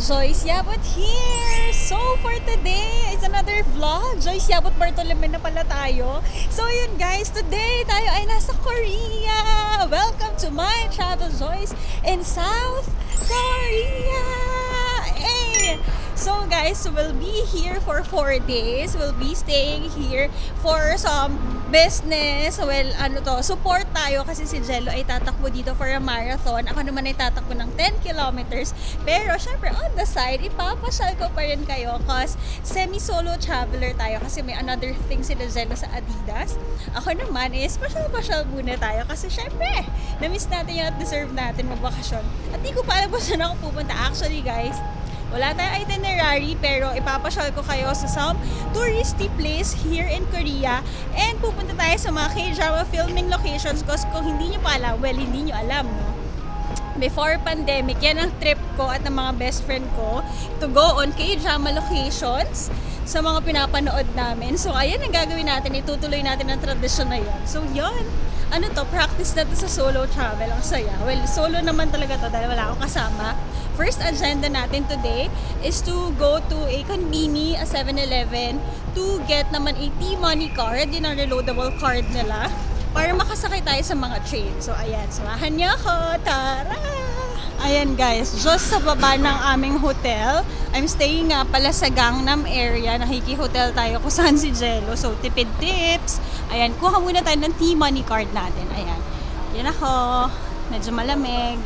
Joyce Yabot here! So for today, it's another vlog. Joyce Yabot Bartolome na pala tayo. So yun guys, today tayo ay nasa Korea! Welcome to my travel Joyce in South Korea! Hey! So guys, we'll be here for 4 days. We'll be staying here for some business. Well, support tayo kasi si Jello ay tatakbo dito for a marathon. Ako naman ay tatakbo ng 10 kilometers. Pero syempre on the side, ipapasyal ko pa rin kayo cause semi-solo traveler tayo kasi may another thing si Jello sa Adidas. Ako naman is pasyal-pasyal muna tayo kasi syempre, na-miss natin yun at deserve natin magbakasyon. At di ko pa alam kung saan ako pupunta. Actually guys, wala tayong itinerary pero ipapasyal ko kayo sa some touristy place here in Korea and pupunta tayo sa mga K-drama filming locations kasi kung hindi nyo pa alam, well, hindi nyo alam, no? Before pandemic, yan ang trip ko at ng mga best friend ko to go on K-drama locations sa mga pinapanood namin. So, ayan ang gagawin natin. Itutuloy natin ang tradisyon na yun. So, yun. Practice natin sa solo travel. Ang saya. Well, solo naman talaga to dahil wala akong kasama. First agenda natin today is to go to a Konbini, a 7-Eleven, to get naman a T-Money card. Yun ang reloadable card nila para makasakay tayo sa mga train. So, ayan. Samahan niyo ako. Tara! Ayan guys, just sa baba ng aming hotel. I'm staying nga pala sa Gangnam area. Nakiki-hotel tayo kung saan si Jello. So, tipid tips. Ayan, kuha muna tayo ng T-Money card natin. Ayan. Yan ako. Medyo malamig.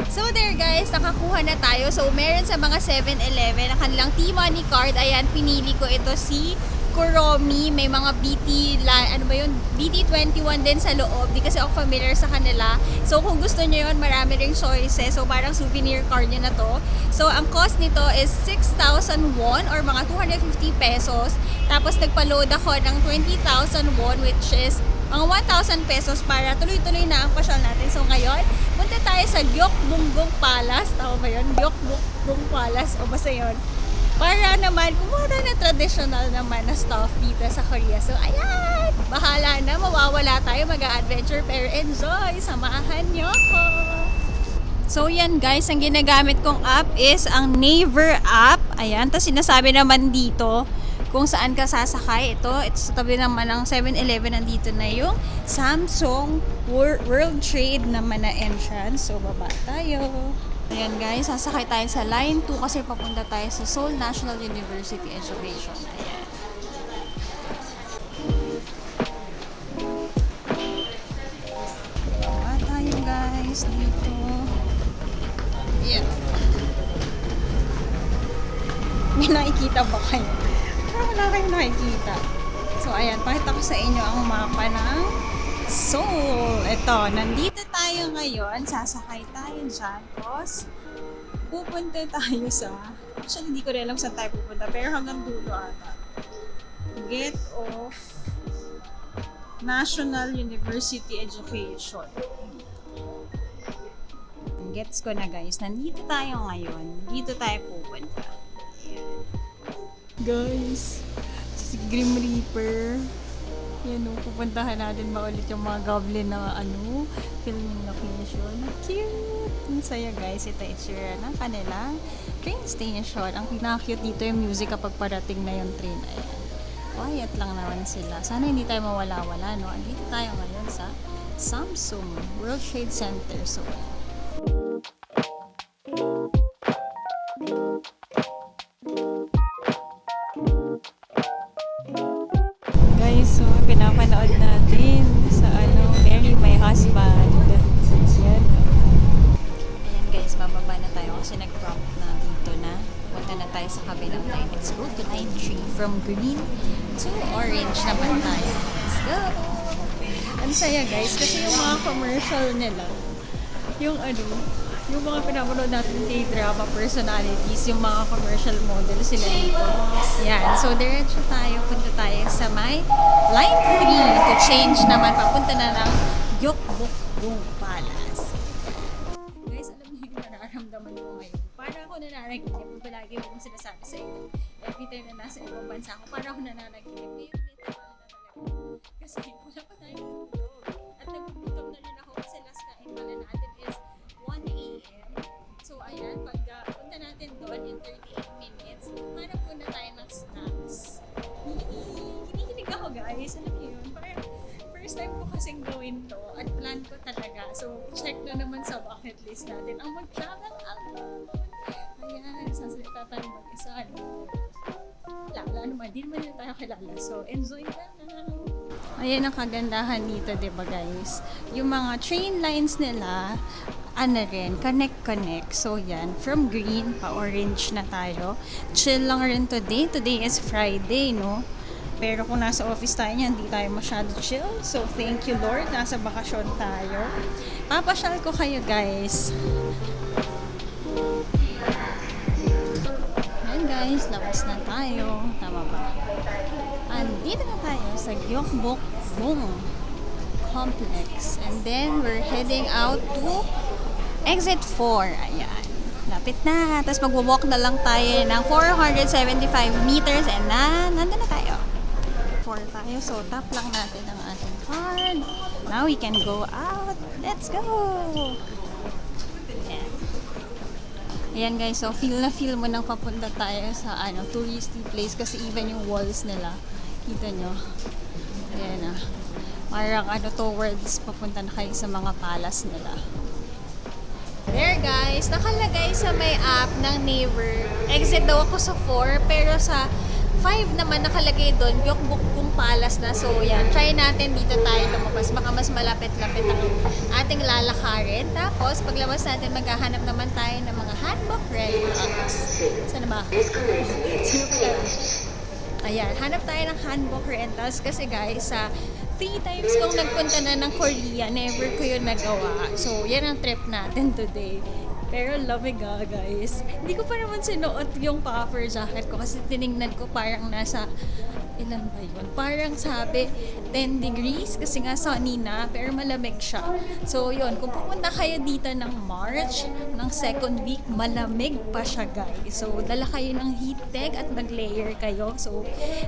So there guys, nakakuha na tayo. So meron sa mga 7-Eleven ang kanilang T-Money card. Ayan, pinili ko ito si Kuromi. May mga BT21 din sa loob. Di kasi ako familiar sa kanila. So kung gusto nyo yun, marami ring choices. So parang souvenir card nyo na to. So ang cost nito is 6,000 won or mga 250 pesos. Tapos nagpa-load ako ng 20,000 won which is mga 1,000 pesos para tuloy-tuloy na ang pasyal natin. So ngayon, punta tayo sa Gyeokbunggong Palace. Tama ba yun? Gyeokbunggong Palace. O basta yun. Para naman, kumuha tayo na traditional naman na stuff dito sa Korea. So ayan! Bahala na, mawawala tayo, mag-a-adventure pero enjoy! Samahan nyo ko! So yan guys, ang ginagamit kong app is ang Naver app. Ayan, tapos sinasabi naman dito kung saan ka sasakay. It's sa tabi naman ng 7-Eleven. Nandito na yung Samsung World Trade naman na entrance. So, baba tayo. Ayan guys, sasakay tayo sa line 2 kasi papunta tayo sa Seoul National University Education. Ayan. Baba tayo guys dito. Yeah. May nakikita ba kayo? Parang wala kayong nakikita. So, ayan. Pakita ko sa inyo ang mapa ng Seoul. Ito, nandito tayo ngayon. Sasakay tayo dyan. Tapos, pupunta tayo sa... Actually, hindi ko rin alam saan tayo pupunta. Pero hanggang dulo ata. Get off National University Education. Gets ko na guys. Nandito tayo ngayon. Dito tayo pupunta. Guys, si Grim Reaper. Yan o, pupuntahan natin ba ulit yung mga goblin na filming location. Cute! Ang saya guys, ito itsura ng kanilang train station. Ang pinaka-cute dito yung music kapag parating na yung train. Ayan. Quiet lang naman sila. Sana hindi tayo mawala-wala, no? Andito tayo ngayon sa Samsung World Trade Center. So, so pinapanood natin sa Marry My Husband. Yan. Ayan guys, bababa na tayo kasi nag-prompt na dito na. Punta na tayo sa kabilang line. Let's go to line 3. From green to orange naman tayo. Let's go! Ang saya guys kasi yung mga commercial nila, yung mga pinapanood natin K-drama personalities, yung mga commercial model sila dito. Yan. So, diretso tayo. Punta tayo sa may line 3 to change naman. Papunta na ng Gyeokbunggong Palace. Guys, alam niyo yung nararamdaman ko ngayon. Para ako nananaginip. Palagi akong sinasabi sa inyo. Every time na nasa ibang bansa ako, para ako nananaginip. Ngayon, literal na talaga. Kasi wala pa tayong tulog. At nagugutom na rin ako kasi kasing gawin to at plan ko talaga. So, check na naman sa bucket list natin ang mag-travel alone. Ayan, sasalita tayo mag-isa. Wala naman, di naman tayo kilala. So, enjoy lang! Ayan ang kagandahan dito, diba guys? Yung mga train lines nila, connect. So yan, from green pa orange na tayo. Chill lang rin today. Today is Friday, no? Pero kung nasa office tayo niyan, hindi tayo masyado chill. So thank you Lord, nasa bakasyon tayo. Papasyal ko kayo guys. Ayan guys, labas na tayo. Tama ba? Andito na tayo sa Gyeongbokgung Complex. And then we're heading out to Exit 4. Ayan. Lapit na. Tapos magwo-walk na lang tayo ng 475 meters and nandun na tayo. 4 tayo. So, tap lang natin ang ating card. Now we can go out. Let's go! Ayan. Ayan guys. So, feel mo nang papunta tayo sa touristy place kasi even yung walls nila. Kita nyo. Ayan na. Parang towards papunta na kayo sa mga palace nila. There guys, nakalagay sa may app ng Naver. Exit daw ako sa 4, pero sa 5 naman nakalagay doon, Gyeongbokgung Palace na. So yan, try natin dito tayo lumabas. Baka mas malapit-lapit ang ating lalakarin. Tapos, paglabas natin, maghahanap naman tayo ng mga hanbok rentals. Saan ba? Sino pala? Ayan, hanap tayo ng hanbok rentals kasi guys, sa 3 times kong nagpunta na ng Korea, never ko yun nagawa. So, yan ang trip natin today. Pero lamig guys. Hindi ko pa naman sinuot yung puffer jacket ko kasi tinignan ko parang nasa, ilan ba yun? Parang sabi 10 degrees kasi nga sunny na pero malamig siya. So yun, kung pupunta kayo dito ng March, ng second week, malamig pa siya guys. So dala kayo ng heat tech at mag-layer kayo. So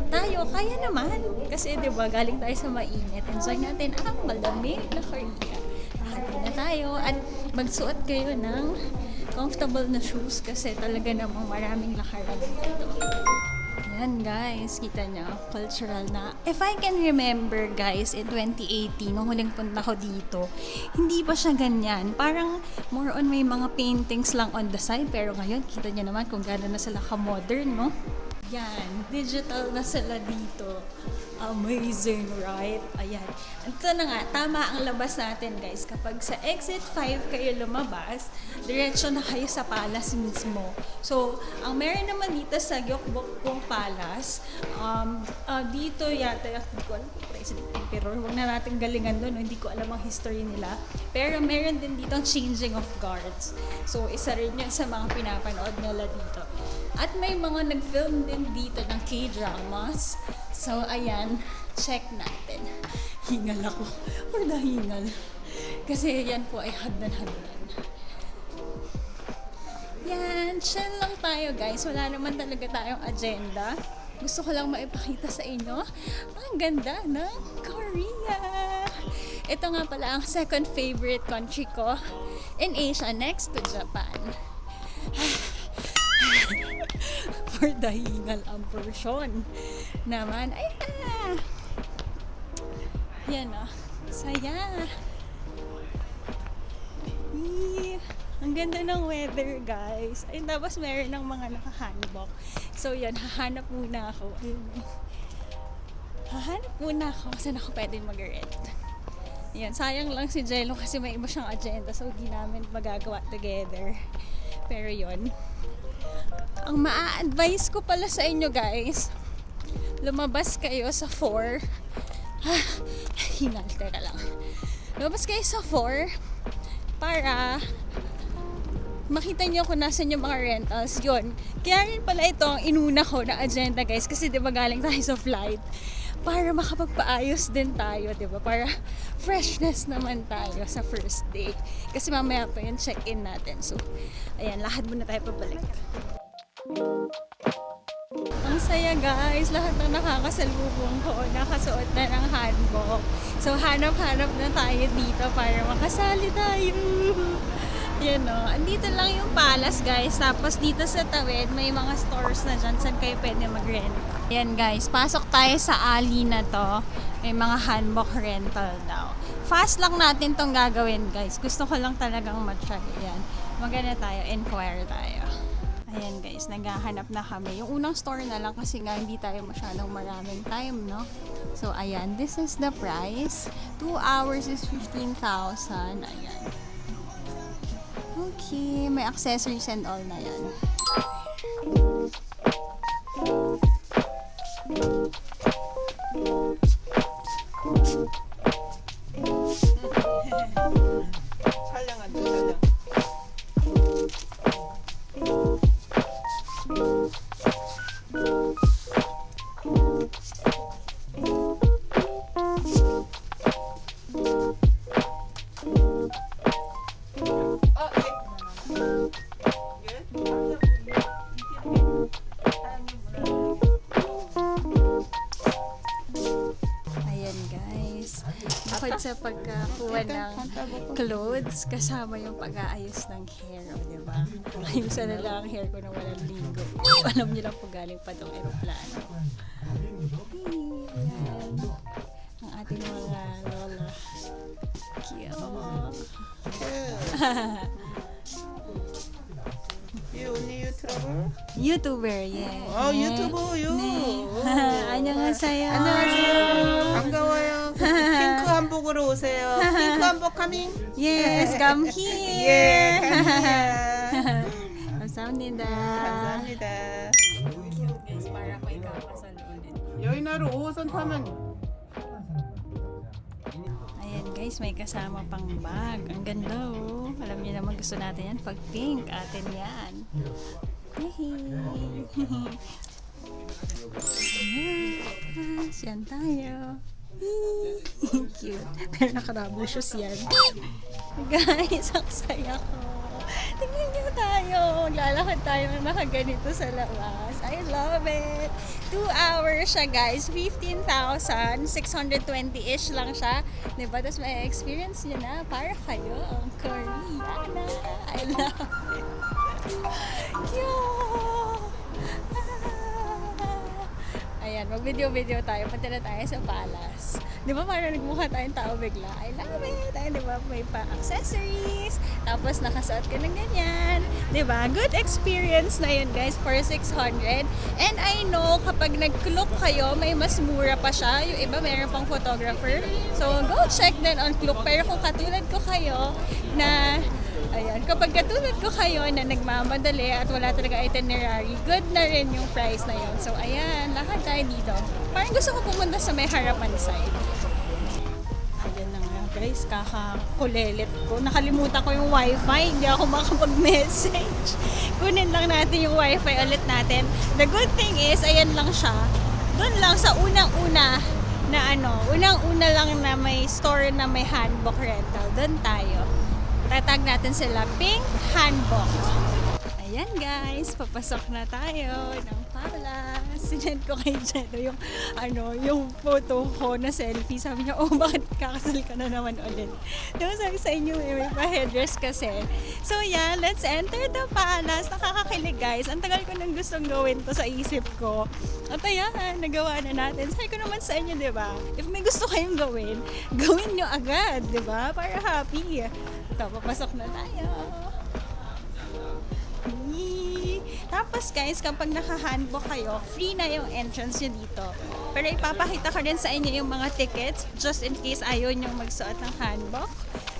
tayo, kaya naman. Kasi diba, galing tayo sa mainit. Enjoy natin ang malamig na Korea. Happy na tayo at magsuot kayo ng comfortable na shoes kasi talaga namang maraming lakaran dito. Yan guys, kita nyo, cultural na. If I can remember guys, in 2018, nung huling punta ko dito, hindi pa siya ganyan. Parang more on may mga paintings lang on the side, pero ngayon, kita nyo naman kung gano'n na sila ka-modern, no? Yan, digital na sila dito. Amazing, right? Ayan. Ito na nga, tama ang labas natin guys. Kapag sa exit 5 kayo lumabas, diretso na kayo sa palace mismo. So, ang meron naman dito sa Gyeongbokgung Palace, dito yata, hindi ko alam kung President Emperor, huwag na natin galingan doon, hindi ko alam ang history nila. Pero meron din dito ang changing of guards. So, isa rin yun sa mga pinapanood nila dito. At may mga nag-film din dito ng K-dramas. So, ayan, check natin. Hingal ako. For the hingal. Kasi yan po ay hagdan-hagdan. Yan, chill lang tayo guys. Wala naman talaga tayong agenda. Gusto ko lang maipakita sa inyo ang ganda ng Korea. Ito nga pala ang second favorite country ko in Asia next to Japan. For the hingal ang portion naman. Ayan. Yan o. Saya. Ang ganda ng weather guys. Ay, tapos meron ng mga nakahanbok. So yan, hahanap muna ako. Hahanap muna ako saan ako pwede mag-rent. Yan, sayang lang si Jello kasi may iba siyang agenda. So di namin magagawa together. Pero yon. Ang maa-advise ko pala sa inyo guys, lumabas kayo sa 4. Hingal, teka lang. Lumabas kayo sa 4 para makita nyo kung nasan yung mga rentals. Yun. Kaya rin pala ito ang inuna ko na agenda guys kasi diba galing tayo sa flight para makapagpaayos din tayo, diba? Para freshness naman tayo sa first day. Kasi mamaya pa yung check-in natin. So, ayan, lakad muna tayo pabalik. Ang saya guys, lahat ng nakakasalubong ko nakasuot na ng hanbok. So hanap-hanap na tayo dito para makasali tayo. Yan o, andito lang yung palace guys. Tapos dito sa tawid may mga stores na dyan saan kayo pwede mag-rent. Yan guys, pasok tayo sa alley na to. May mga hanbok rental daw. Fast lang natin tong gagawin, guys. Gusto ko lang talagang matry. Yan. Magana tayo, inquire tayo. Ayan guys, naghahanap na kami. Yung unang store na lang kasi nga hindi tayo masyadong maraming time, no? So ayan, this is the price. 2 hours is 15,000. Ayan. Okay, may accessories and all na yan. Bukod sa pagkakuha ng clothes, kasama yung pag-aayos ng hair, di ba? Ayusan na lang ang hair ko na walang linggo. Alam niyo lang po galing pa tong aeroplano. Ayan. Ang ating mga lola. Cute. You only YouTuber? YouTuber, yeah. Oh, YouTuber, you. 안녕하세요. 안녕하세요. 반가워요. 핑크 한복으로 오세요. 핑크 한복 coming? Yes, come here. 예, come here. 감사합니다. 감사합니다. Guys, para ko ikakasal ulit. 여의나루 5호선 타면 Ayan guys, may kasama pang bag. Ang ganda oh. Alam niyo naman gusto natin yan pag pink. Atin yan. Yes, yan tayo. Cute. Pero nakarabo shoes yan. Guys, ang saya ko. Tingnan niyo tayo. Maglalakad tayo na nakaganito sa labas. I love it. 2 hours siya guys. 15,620-ish lang siya. Diba? Tapos may experience niyo na para kayo ang Koreana. I love it. Cute! Ayan, mag-video-video tayo. Punta na tayo sa palace. Di ba parang nagmukha tayong tao bigla? I love it! Ay, di ba may pa-accessories. Tapos nakasuot ka ng ganyan. Di ba? Good experience na yun guys for 600. And I know kapag nag-Klook kayo, may mas mura pa siya. Yung iba mayroon pang photographer. So go check din on Klook. Pero kung katulad ko kayo na ayan, kapag katulad ko kayo na nagmamadali at wala talaga itinerary, good na rin yung price na yun. So, ayan, lakad tayo dito. Parang gusto ko pumunta sa may harapan side. Ayan na nga guys, kakakulelit ko. Nakalimutan ko yung wifi, hindi ako makapag-message. Kunin lang natin yung wifi ulit natin. The good thing is, ayan lang siya. Doon lang sa unang-una na unang-una lang na may store na may hanbok rental. Doon tayo. Tatag natin sila Pink Hanbok. Ayan guys, papasok na tayo ng palace. Sinend ko kay Jeno yung photo ko na selfie. Sabi niya, oh bakit kakasal ka na naman ulit? Diba sabi sa inyo, may pa-headdress kasi. So yeah, let's enter the palace. Nakakakilig guys. Ang tagal ko nang gustong gawin to sa isip ko. At ayan, nagawa na natin. Sabi ko naman sa inyo, diba? If may gusto kayong gawin nyo agad, diba? Para happy. Ito, papasok na tayo. Tapos guys, kapag naka-hanbok kayo, free na yung entrance nyo dito. Pero ipapakita ko rin sa inyo yung mga tickets just in case ayaw nyo magsuot ng hanbok.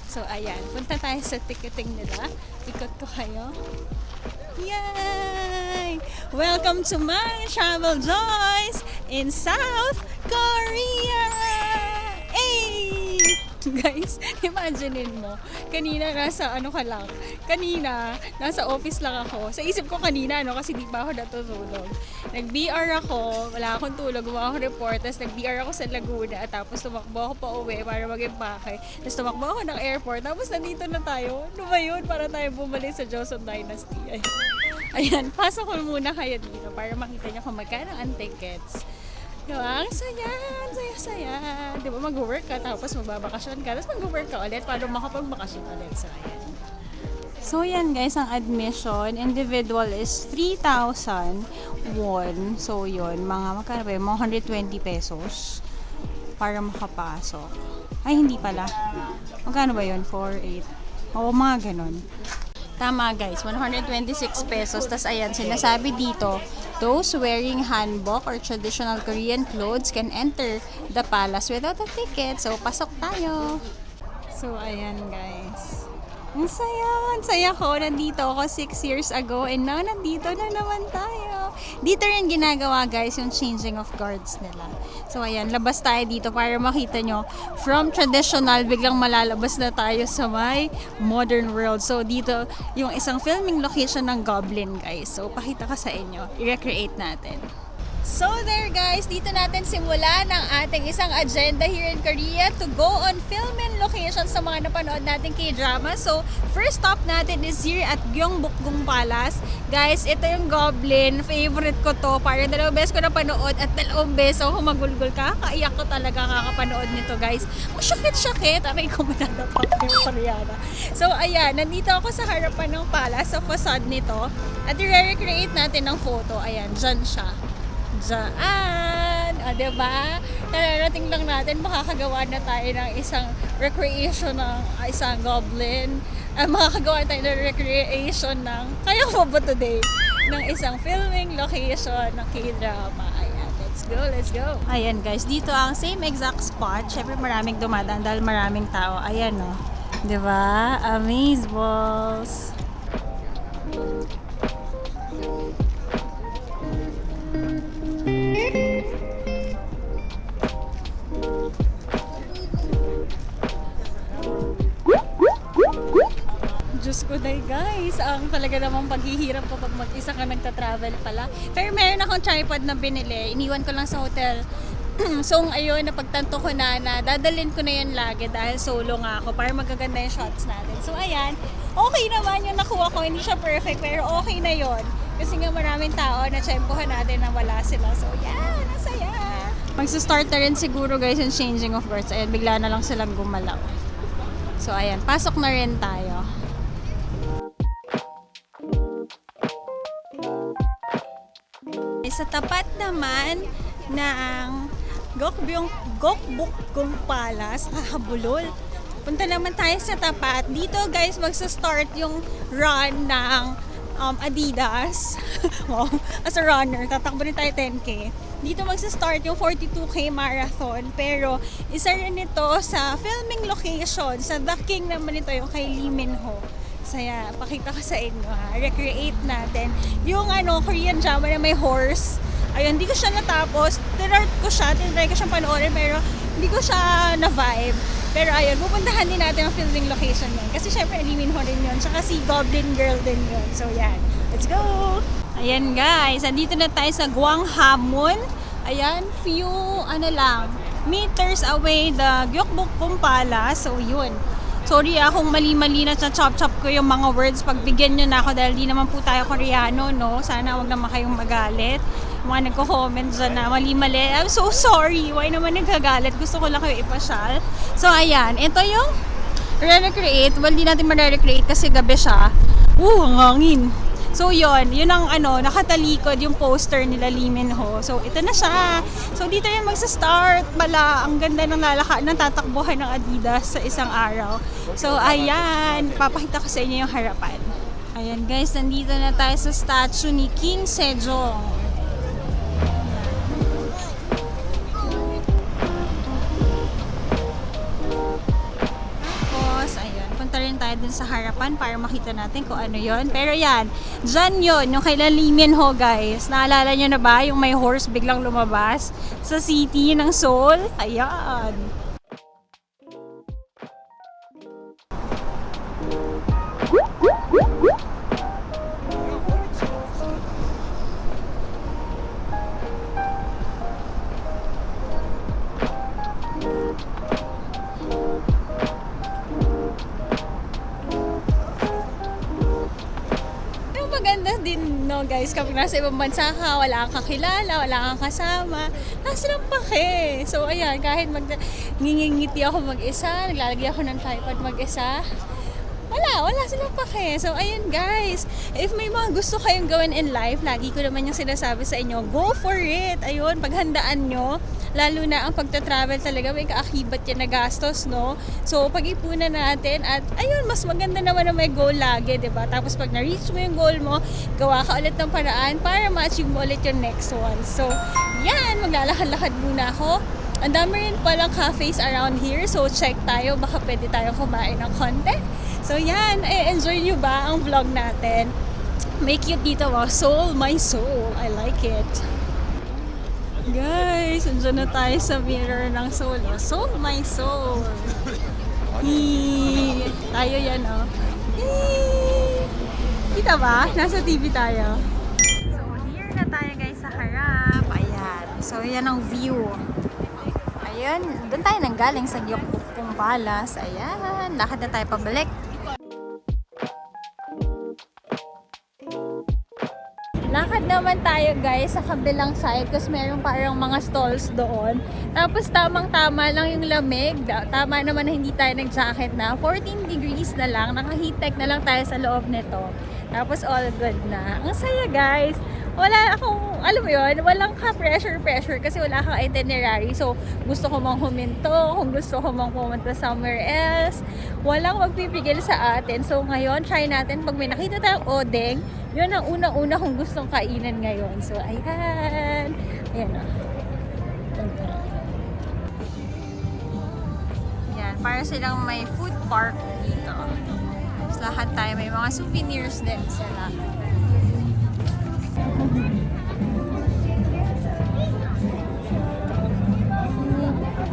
So ayan, punta tayo sa ticketing nila. Ikot ko kayo. Yay! Welcome to my travel joys in South Korea! Hey! Guys, imaginein mo, kanina nasa office lang ako. Sa isip ko kanina, kasi di pa ako natutulog. Nag-BR ako, wala akong tulog, gumawa ako report, tapos nag-BR ako sa Laguna, tapos tumakbo ako pa uwi para mag-impake. Tapos tumakbo ako ng airport, tapos nandito na tayo. Ano ba yun? Para tayo bumalik sa Joseon Dynasty. Ayan, pasok ko muna kayo dito para makita nyo kung magkano ang tickets. Diba? Ang saya. Diba mag-work ka tapos magbabakasyon ka tapos mag-work ka ulit para makapagbakasyon ulit. So yan guys, ang admission individual is 3,000 won. So yun, mga magkano ba yun? Mga 120 pesos. para makapasok. Ay, hindi pala. Magkano ba yun? 4, 8. Oo, mga ganon. Tama guys, 126 pesos. Tas ayan, sinasabi dito, those wearing hanbok or traditional Korean clothes can enter the palace without a ticket. So, pasok tayo. So, ayan guys. Ang saya! Ang saya ko. Nandito ako 6 years ago and now nandito na naman tayo. Dito rin ginagawa guys yung changing of guards nila. So ayan, labas tayo dito para makita nyo. From traditional, biglang malalabas na tayo sa may modern world. So dito yung isang filming location ng Goblin guys. So pakita ka sa inyo. I-recreate natin. So there guys, dito natin simula ng ating isang agenda here in Korea to go on film and location sa mga napanood natin K-drama. So first stop natin is here at Gyeongbokgung Palace. Guys, ito yung Goblin. Favorite ko to. Parang 2 beses ko napanood at 2 beses ako humagulgol ka. Kaiyak ko talaga kakapanood nito guys. Masyakit-syakit. Aray ko matadapa ko yung Koreana. So ayan, nandito ako sa harapan ng palace, sa facade nito. At i-recreate natin ng photo. Ayan, dyan siya. Dyan! O, diba? Nararating lang natin, makakagawa na tayo ng isang recreation ng isang Goblin. Makakagawa tayo ng recreation ng, kaya ko ba today? Ng isang filming location ng K-drama. Ayan, let's go. Ayan guys, dito ang same exact spot. Syempre maraming dumadaan dahil maraming tao. Ayan o. Diba? Amazeballs. Diyos ko day guys, ang talaga namang paghihirap kapag mag-isa ka nagta-travel pala. Pero meron akong tripod na binili, iniwan ko lang sa hotel. So ayun, napagtanto ko na dadalhin ko na yan lagi dahil solo nga ako para magaganda yung shots natin. So ayan, okay naman yung nakuha ko, hindi siya perfect pero okay na yon. Kasi nga maraming tao na tsempohan natin na wala sila. So yan, nasaya. Magsa-start na rin siguro guys yung changing of guards. Ayan, bigla na lang silang gumalaw. So ayan, pasok na rin tayo. Sa tapat naman ng Gyeongbokgung Palace, kahabulol. Punta naman tayo sa tapat. Dito guys, magsa-start yung run ng Adidas. Wow, as a runner, tatakbo rin tayo 10K. Dito magsa-start yung 42K marathon. Pero isa rin ito sa filming location. Sa The King naman ito, yung kay Lee Min-ho. Saya, pakita ko sa inyo ha. Recreate natin. Yung Korean drama na may horse. Ayun, hindi ko siya natapos. Tinry ko siyang panoorin pero hindi ko siya na-vibe. Pero ayun, pupuntahan din natin ang filming location yan. Kasi syempre, Lee Min-ho rin yun. Tsaka si Goblin Girl din yun. So yan, let's go! Ayan guys, andito na tayo sa Gwanghwamun. Ayan, few, meters away the Gyeongbokgung Palace. So yun. Sorry kung mali-mali na chop-chop ko yung mga words. Pagbigyan nyo na ako dahil di naman po tayo Koreano, no? Sana wag naman kayong magalit. Mga nagko-comment dyan na mali-mali. I'm so sorry. Why naman nagkagalit? Gusto ko lang kayo ipasyal. So, ayan. Ito yung re-recreate. Well, di natin ma-recreate kasi gabi siya. Ang hangin. So, yun ang nakatalikod yung poster nila Lee Min-ho. So, ito na siya. So, dito yan magsa-start. Ang ganda ng tatakbuhan ng Adidas sa isang araw. So, ayan. Papakita ko sa inyo yung harapan. Ayan guys, nandito na tayo sa statue ni King Sejong. Rin tayo dun sa harapan para makita natin kung ano yon. Pero yan, dyan yun, yung kay Lee Min-ho guys. Naalala nyo na ba yung may horse biglang lumabas sa city ng Seoul? Ayan. Guys, kapag nasa ibang bansa ka, wala kang kakilala, wala kang kasama, nasa lang pake. So, ayan, kahit ngingiti ako mag-isa, naglalagay ako ng tripod mag-isa, wala silang pake. So, ayun guys, if may mga gusto kayong gawin in life, lagi ko naman yung sinasabi sa inyo, go for it. Ayun, paghandaan nyo lalo na ang pagta-travel talaga, may kaakibat yan na gastos, no? So, pag-ipunan natin at ayun, mas maganda naman na may goal lagi, diba? Tapos pag na-reach mo yung goal mo, gawa ka ulit ng paraan para ma-achieve mo ulit yung next one. So, yan, maglalakad-lakad muna ako. Ang dami rin palang cafes around here, so check tayo, baka pwede tayo kumain ng konti. So yan, enjoy nyo ba ang vlog natin? May cute dito, wow, Soul My Soul, I like it. Guys, andyan na tayo sa mirror ng Soul, oh. Soul My Soul. Tayo yan, oh. Kita ba? Nasa TV tayo. So here na tayo guys sa harap. Ayan, so yan ang view. Ayan, doon tayo nanggaling sa Gyeongbokgung Palace. Ayan, lakad na tayo pabalik. Lakad naman tayo guys sa kabilang side kasi meron parang mga stalls doon. Tapos tamang-tama lang yung lamig. Tama naman na hindi tayo nag-jacket na. 14 degrees na lang. Naka-heat tech na lang tayo sa loob nito. Tapos all good na. Ang saya guys. Wala akong, alam mo yun, walang ka-pressure kasi wala kang itinerary. So, gusto ko mang huminto, kung gusto ko mang pumunta somewhere else. Walang magpipigil sa atin. So, ngayon, try natin. Pag may nakita tayong odeng, yun ang unang-una kong gustong kainan ngayon. So, ayan. Ayan o. Ayan, para silang may food park dito. Tapos lahat tayo, may mga souvenirs din sila.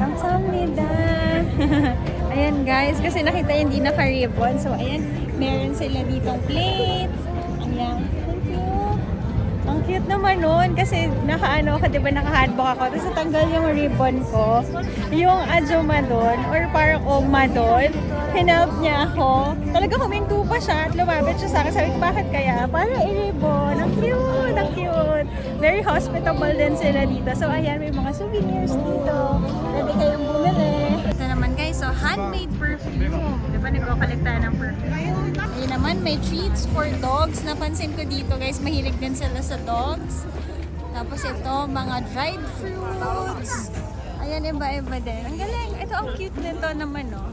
Kamsahamnida. Ayan guys, kasi nakita yung hindi naka-ribbon. So ayan, meron sila ditong plates. Ayan, thank you. Ang cute naman nun kasi naka-ano ka, diba naka-handbook ako. Tapos natanggal yung ribbon ko. Yung ajuma doon, or parang oma doon, hinelp niya ako. Talaga huminto pa siya at lumapit siya sa akin. Sabi ko, bakit kaya? Para i-ribbon. Ang cute, ang cute. Very hospitable din sila dito. So ayan, may mga souvenirs dito. Pwede kayong bumili. Ito naman guys, so handmade perfume. Diba nagko-collect tayo ng perfume? Ayun naman, may treats for dogs. Napansin ko dito guys, mahilig din sila sa dogs. Tapos ito, mga dried fruits. Ayan, iba-iba din. Ang galing. Ito, ang cute nito naman, no?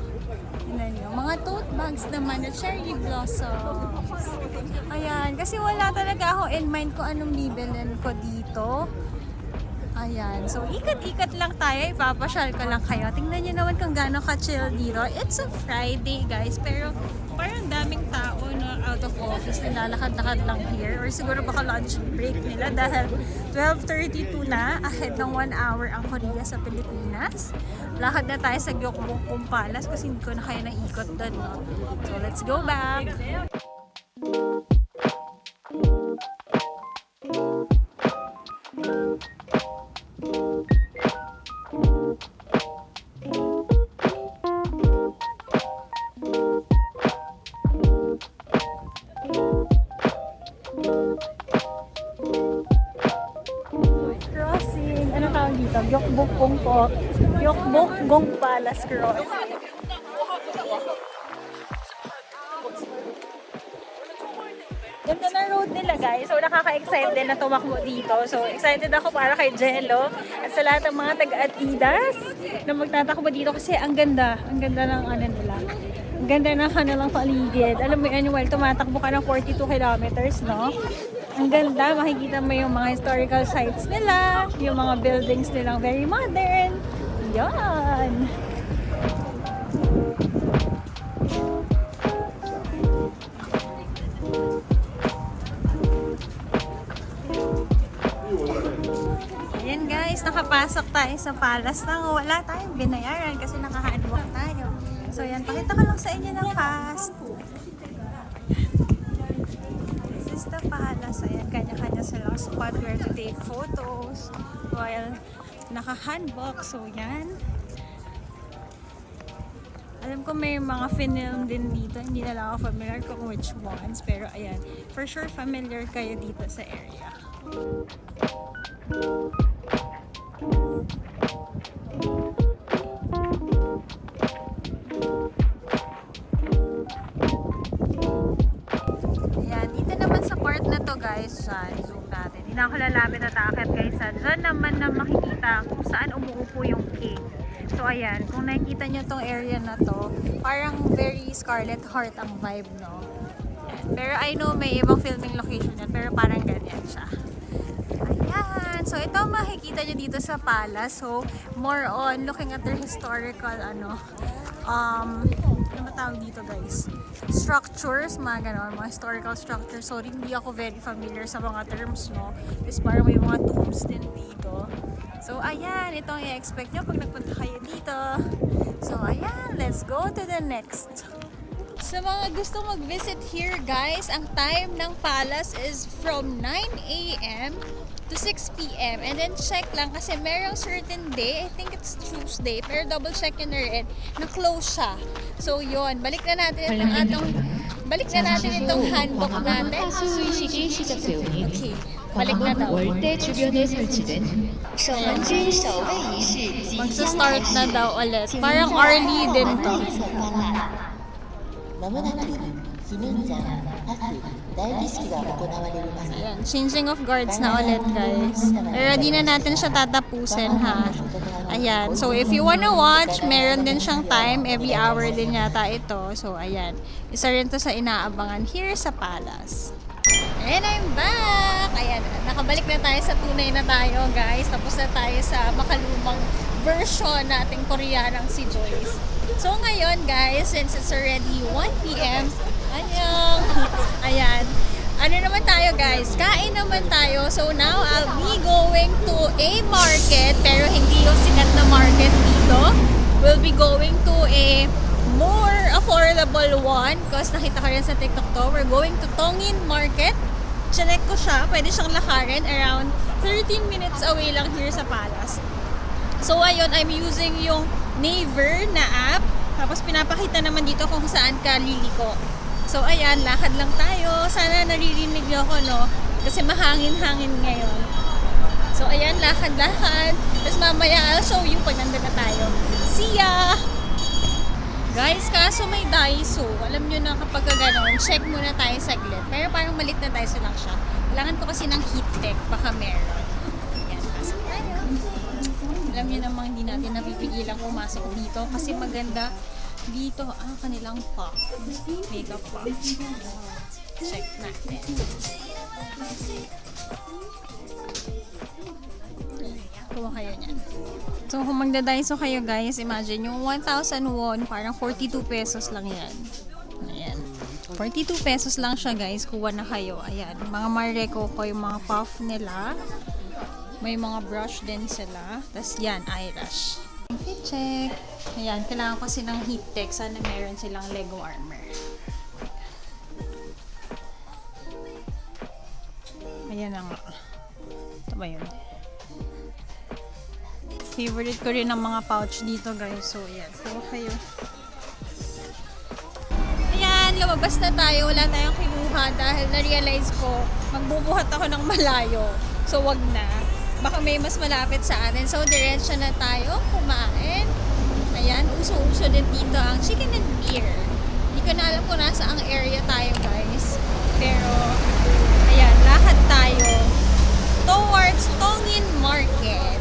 Tignan nyo. Mga tote bags naman na cherry blossoms. Ayan. Kasi wala talaga ako in mind kung anong bibilin ko dito. Ayan. So, ikat-ikat lang tayo. Ipapasyal ko lang kayo. Tingnan nyo naman kung gaano ka-chill dito. It's a Friday, guys. Pero, parang daming tao na out of office. Nilalakad-lakad lang here. Or siguro baka lunch break nila. Dahil 12:32 na. Ahead ng 1 hour ang Korea sa Pilipinas. Lakad na tayo sa Gyeongbokgung Palace kasi hindi ko na kaya naikot doon, no? So, let's go back! Crossing, ano tawag dito? Gyeongbokgung Palace Crossing. Ganda na road nila guys. So nakaka-excite din na tumakbo dito. So excited ako para kay Jello at sa lahat ng mga taga-Adidas na magtatakbo dito kasi ang ganda. Ang ganda ng ano nila. Ang ganda ng kanilang paligid. Alam mo yun, while tumatakbo ka ng 42 kilometers, no? Ang ganda. Makikita mo yung mga historical sites nila. Yung mga buildings nilang very modern. Yan! Ayan guys, nakapasok tayo sa palace na wala tayong binayaran kasi naka-handwalk tayo. So yan, pakita ko lang sa inyo ng fast. This is the palace. Ayan, kanya-kanya silang spot where to take photos while naka-handbook. So yan. Alam ko may mga film din dito. Hindi na lang ako familiar kung which ones. Pero ayan, for sure familiar kayo dito sa area. Ayan, dito naman sa part na to guys, zoom natin. Hindi na ako lalapit at akit guys. Diyan naman na makikita area kung saan umuupo yung king. So ayan, kung nakikita nyo tong area na to, parang very Scarlet Heart ang vibe, no? Pero I know may ibang filming location yan, pero parang ganyan siya. Ayan, so ito makikita nyo dito sa palace. So more on looking at their historical ano tawag dito guys, structures, mga ganon, mga historical structures. So hindi ako very familiar sa mga terms, no? Kasi parang may mga tombs din dito. So ayan, ito ang i-expect nyo pag nagpunta kayo dito. So ayan, let's go to the next. Sa mga gusto mag-visit here guys, ang time ng palace is from 9 a.m. to 6 p.m. And then check lang kasi merong certain day, I think it's Tuesday, pero double check yun na rin, na close siya. So yun, balik na natin itong handbook natin. Okay, balik na daw. Magsa-start na daw ulit. Parang early din to. Ayan, changing of guards na ulit guys. Pero di na natin siya tatapusin ha. Ayan, so if you wanna watch, meron din siyang time. Every hour din yata ito. So ayan, isa rin to sa inaabangan here sa palace. And I'm back! Ayan, nakabalik na tayo sa tunay na tayo guys. Tapos na tayo sa makalumang version nating Koreanang si Joyce. So ngayon guys, since it's already 1 p.m. Annyeong! Ayan. Ano naman tayo guys? Kain naman tayo. So now, I'll be going to a market. Pero hindi yung sikat na market dito. We'll be going to a more affordable one. Because nakita ko rin sa TikTok to. We're going to Tongin Market. Chinek ko siya. Pwede siyang lakarin. Around 13 minutes away lang here sa Palace. So ayun, I'm using yung Naver na app. Tapos pinapakita naman dito kung saan ka liliko. So ayan, lakad lang tayo. Sana naririnig niyo ako, no? Kasi mahangin-hangin ngayon. So ayan, lakad-lakad. Tapos mamaya I'll show you pag nandun na tayo. See ya! Guys, kaso may Daiso. Alam nyo na kapag gano'n, check muna tayo saglit. Pero parang malit na Daiso lang siya. Kailangan ko kasi ng heat tech. Baka meron. Ayan, pasok tayo. Alam nyo namang hindi natin napipigilan pumasok dito kasi maganda dito ang kanilang puff. Makeup puff. Check natin. Kuha kayo niyan. So kung magdadaiso kayo guys, imagine yung 1,000 won, parang 42 pesos lang yan. Ayan. 42 pesos lang siya guys, kuha na kayo. Ayan. Mga Mareko ko yung mga puff nila. May mga brush din sila. Tapos yan, eyelash. Fit check. Ayan, kailangan ko kasi ng heat tech. Sana meron silang Lego armor. Ayan na nga. Ito ba yun? Favorite ko rin ang mga pouch dito guys. So ayan, kuha kayo. Ayan, lumabas na tayo. Wala tayong kinuha dahil na-realize ko magbubuhat ako ng malayo. So wag na. Baka may mas malapit sa atin. So, diretso na tayo kumain. Ayan, uso-uso din dito ang chicken and beer. Hindi ko na alam kung nasa ang area tayo, guys. Pero, ayan, lakad tayo towards Tongin Market.